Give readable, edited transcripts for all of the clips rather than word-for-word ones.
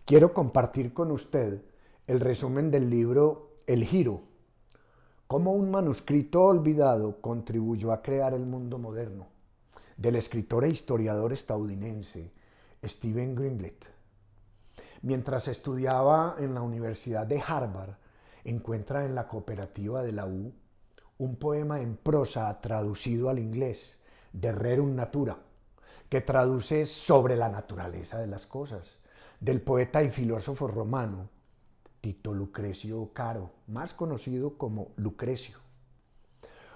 Quiero compartir con usted el resumen del libro El Giro, cómo un manuscrito olvidado contribuyó a crear el mundo moderno, del escritor e historiador estadounidense Stephen Greenblatt. Mientras estudiaba en la Universidad de Harvard, encuentra en la cooperativa de la U un poema en prosa traducido al inglés de Rerum Natura, que traduce sobre la naturaleza de las cosas, del poeta y filósofo romano Tito Lucrecio Caro, más conocido como Lucrecio.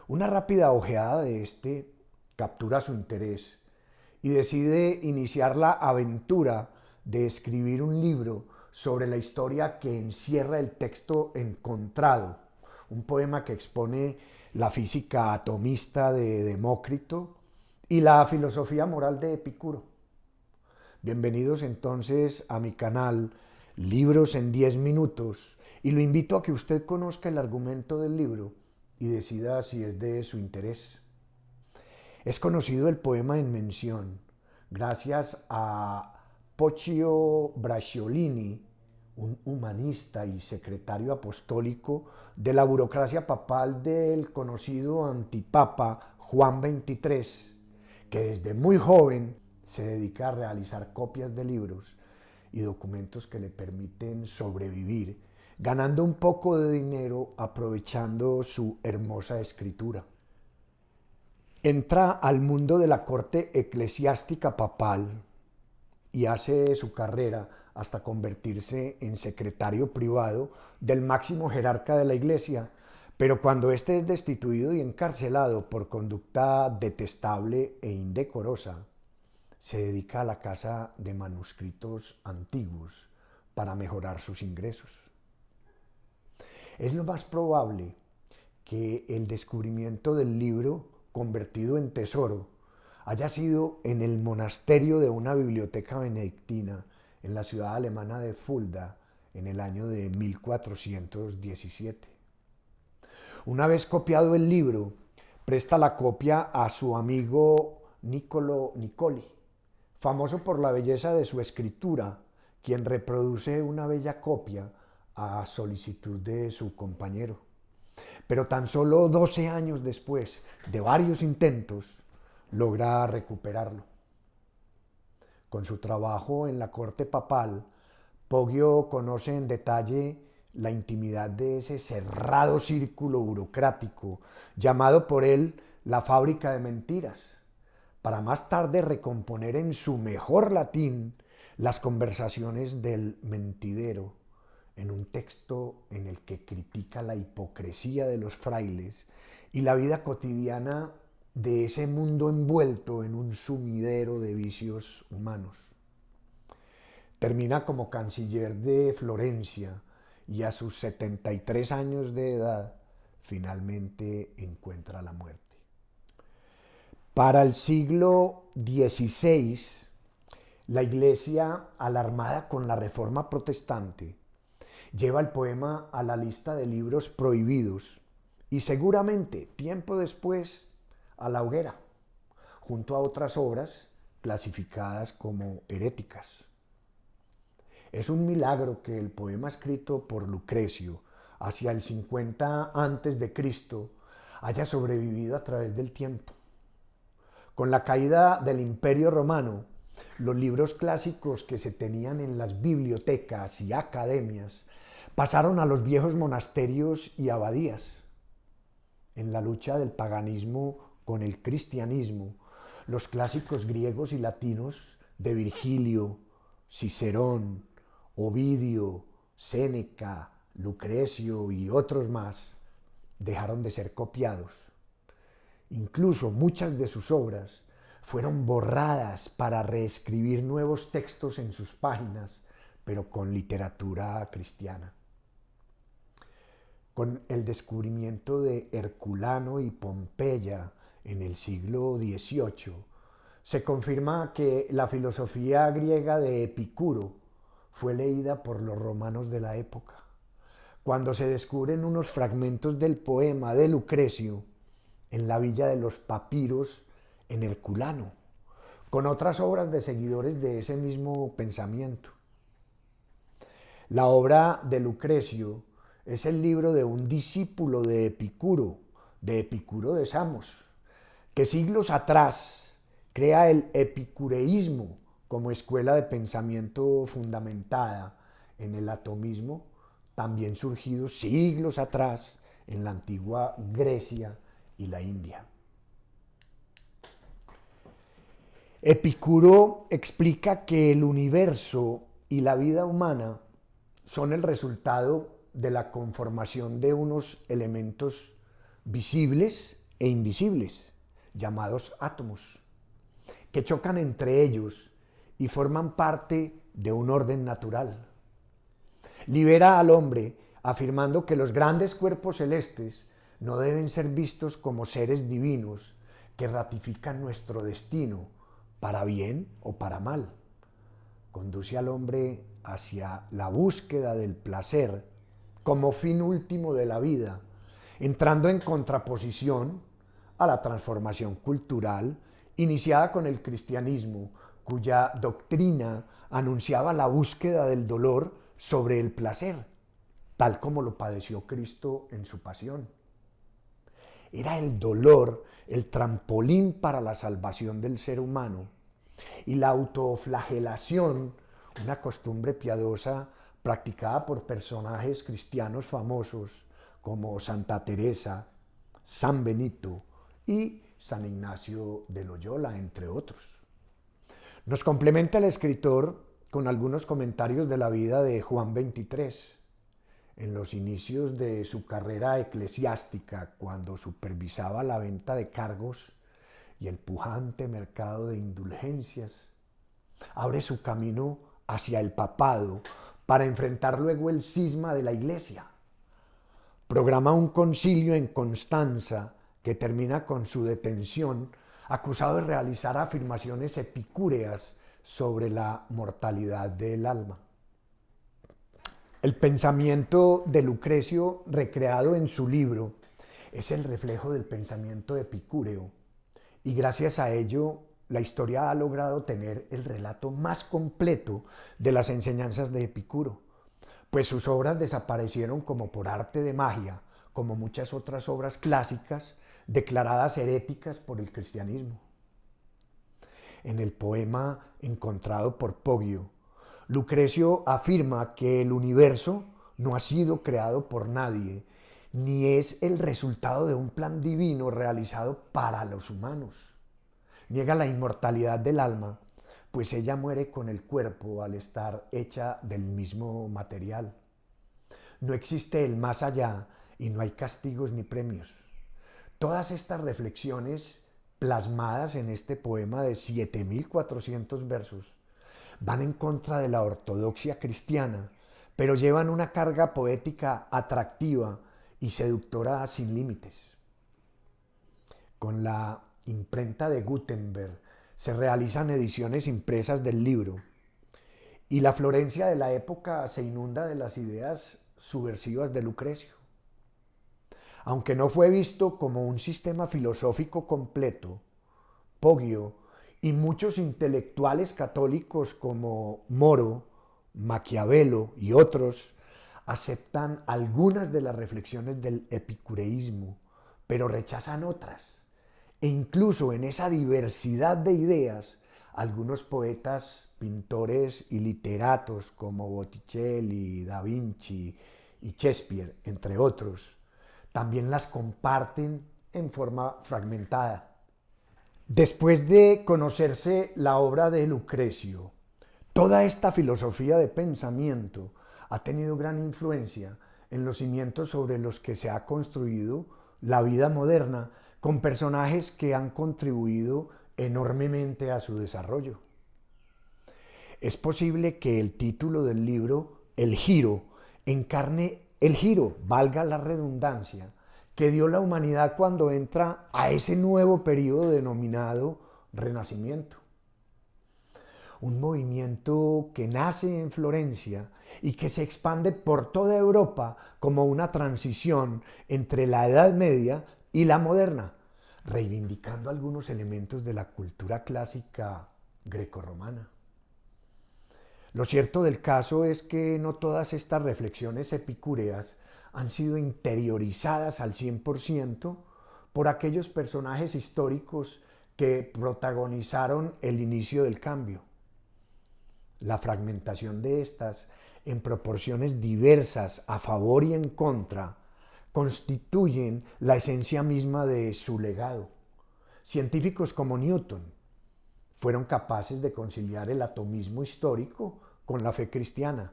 Una rápida ojeada de este captura su interés y decide iniciar la aventura de escribir un libro sobre la historia que encierra el texto encontrado, un poema que expone la física atomista de Demócrito y la filosofía moral de Epicuro. Bienvenidos entonces a mi canal Libros en 10 minutos y lo invito a que usted conozca el argumento del libro y decida si es de su interés. Es conocido el poema en mención gracias a Poggio Bracciolini, un humanista y secretario apostólico de la burocracia papal del conocido antipapa Juan XXIII, que desde muy joven se dedica a realizar copias de libros y documentos que le permiten sobrevivir, ganando un poco de dinero aprovechando su hermosa escritura. Entra al mundo de la corte eclesiástica papal y hace su carrera hasta convertirse en secretario privado del máximo jerarca de la iglesia, pero cuando éste es destituido y encarcelado por conducta detestable e indecorosa, se dedica a la caza de manuscritos antiguos para mejorar sus ingresos. Es lo más probable que el descubrimiento del libro convertido en tesoro haya sido en el monasterio de una biblioteca benedictina en la ciudad alemana de Fulda en el año de 1417. Una vez copiado el libro, presta la copia a su amigo Niccolo Nicoli, famoso por la belleza de su escritura, quien reproduce una bella copia a solicitud de su compañero. Pero tan solo 12 años después de varios intentos, logra recuperarlo. Con su trabajo en la corte papal, Poggio conoce en detalle la intimidad de ese cerrado círculo burocrático llamado por él la fábrica de mentiras, para más tarde recomponer en su mejor latín las conversaciones del mentidero en un texto en el que critica la hipocresía de los frailes y la vida cotidiana de ese mundo envuelto en un sumidero de vicios humanos. Termina como canciller de Florencia y a sus 73 años de edad finalmente encuentra la muerte. Para el siglo XVI, la Iglesia, alarmada con la Reforma Protestante, lleva el poema a la lista de libros prohibidos y seguramente tiempo después a la hoguera, junto a otras obras clasificadas como heréticas. Es un milagro que el poema escrito por Lucrecio hacia el 50 antes de Cristo haya sobrevivido a través del tiempo. Con la caída del Imperio Romano, los libros clásicos que se tenían en las bibliotecas y academias pasaron a los viejos monasterios y abadías. En la lucha del paganismo con el cristianismo, los clásicos griegos y latinos de Virgilio, Cicerón, Ovidio, Séneca, Lucrecio y otros más dejaron de ser copiados. Incluso muchas de sus obras fueron borradas para reescribir nuevos textos en sus páginas, pero con literatura cristiana. Con el descubrimiento de Herculano y Pompeya en el siglo XVIII, se confirma que la filosofía griega de Epicuro fue leída por los romanos de la época. Cuando se descubren unos fragmentos del poema de Lucrecio en la villa de los papiros en Herculano, con otras obras de seguidores de ese mismo pensamiento. La obra de Lucrecio es el libro de un discípulo de Epicuro de Samos, que siglos atrás crea el epicureísmo como escuela de pensamiento fundamentada en el atomismo, también surgido siglos atrás en la antigua Grecia y la India. Epicuro explica que el universo y la vida humana son el resultado de la conformación de unos elementos visibles e invisibles, llamados átomos, que chocan entre ellos y forman parte de un orden natural. Libera al hombre afirmando que los grandes cuerpos celestes no deben ser vistos como seres divinos que ratifican nuestro destino, para bien o para mal. Conduce al hombre hacia la búsqueda del placer como fin último de la vida, entrando en contraposición a la transformación cultural iniciada con el cristianismo, cuya doctrina anunciaba la búsqueda del dolor sobre el placer, tal como lo padeció Cristo en su pasión. Era el dolor el trampolín para la salvación del ser humano y la autoflagelación, una costumbre piadosa practicada por personajes cristianos famosos como Santa Teresa, San Benito y San Ignacio de Loyola, entre otros. Nos complementa el escritor con algunos comentarios de la vida de Juan XXIII. En los inicios de su carrera eclesiástica, cuando supervisaba la venta de cargos y el pujante mercado de indulgencias, abre su camino hacia el papado para enfrentar luego el cisma de la Iglesia. Programa un concilio en Constanza que termina con su detención, acusado de realizar afirmaciones epicúreas sobre la mortalidad del alma. El pensamiento de Lucrecio, recreado en su libro, es el reflejo del pensamiento epicúreo, y gracias a ello la historia ha logrado tener el relato más completo de las enseñanzas de Epicuro, pues sus obras desaparecieron como por arte de magia, como muchas otras obras clásicas declaradas heréticas por el cristianismo. En el poema encontrado por Poggio, Lucrecio afirma que el universo no ha sido creado por nadie, ni es el resultado de un plan divino realizado para los humanos. Niega la inmortalidad del alma, pues ella muere con el cuerpo al estar hecha del mismo material. No existe el más allá y no hay castigos ni premios. Todas estas reflexiones, plasmadas en este poema de 7.400 versos, van en contra de la ortodoxia cristiana, pero llevan una carga poética atractiva y seductora sin límites. Con la imprenta de Gutenberg se realizan ediciones impresas del libro, y la Florencia de la época se inunda de las ideas subversivas de Lucrecio. Aunque no fue visto como un sistema filosófico completo, Poggio y muchos intelectuales católicos como Moro, Maquiavelo y otros aceptan algunas de las reflexiones del epicureísmo, pero rechazan otras. E incluso en esa diversidad de ideas, algunos poetas, pintores y literatos como Botticelli, Da Vinci y Shakespeare, entre otros, también las comparten en forma fragmentada. Después de conocerse la obra de Lucrecio, toda esta filosofía de pensamiento ha tenido gran influencia en los cimientos sobre los que se ha construido la vida moderna, con personajes que han contribuido enormemente a su desarrollo. Es posible que el título del libro, El Giro, encarne el giro, valga la redundancia, que dio la humanidad cuando entra a ese nuevo periodo denominado Renacimiento. Un movimiento que nace en Florencia y que se expande por toda Europa como una transición entre la Edad Media y la moderna, reivindicando algunos elementos de la cultura clásica grecorromana. Lo cierto del caso es que no todas estas reflexiones epicúreas han sido interiorizadas al 100% por aquellos personajes históricos que protagonizaron el inicio del cambio. La fragmentación de estas en proporciones diversas a favor y en contra constituyen la esencia misma de su legado. Científicos como Newton fueron capaces de conciliar el atomismo histórico con la fe cristiana,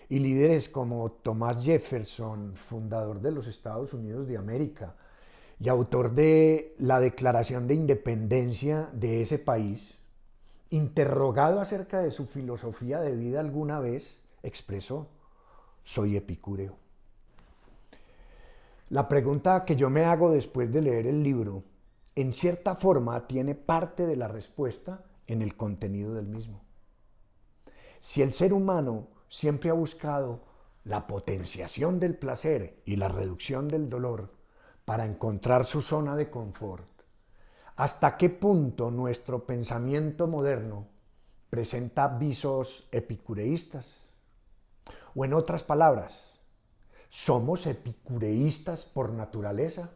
y líderes como Thomas Jefferson, fundador de los Estados Unidos de América y autor de la Declaración de Independencia de ese país, interrogado acerca de su filosofía de vida alguna vez, expresó: soy epicúreo. La pregunta que yo me hago después de leer el libro, en cierta forma, tiene parte de la respuesta en el contenido del mismo. Si el ser humano siempre ha buscado la potenciación del placer y la reducción del dolor para encontrar su zona de confort, ¿hasta qué punto nuestro pensamiento moderno presenta visos epicureístas? O en otras palabras, ¿somos epicureístas por naturaleza?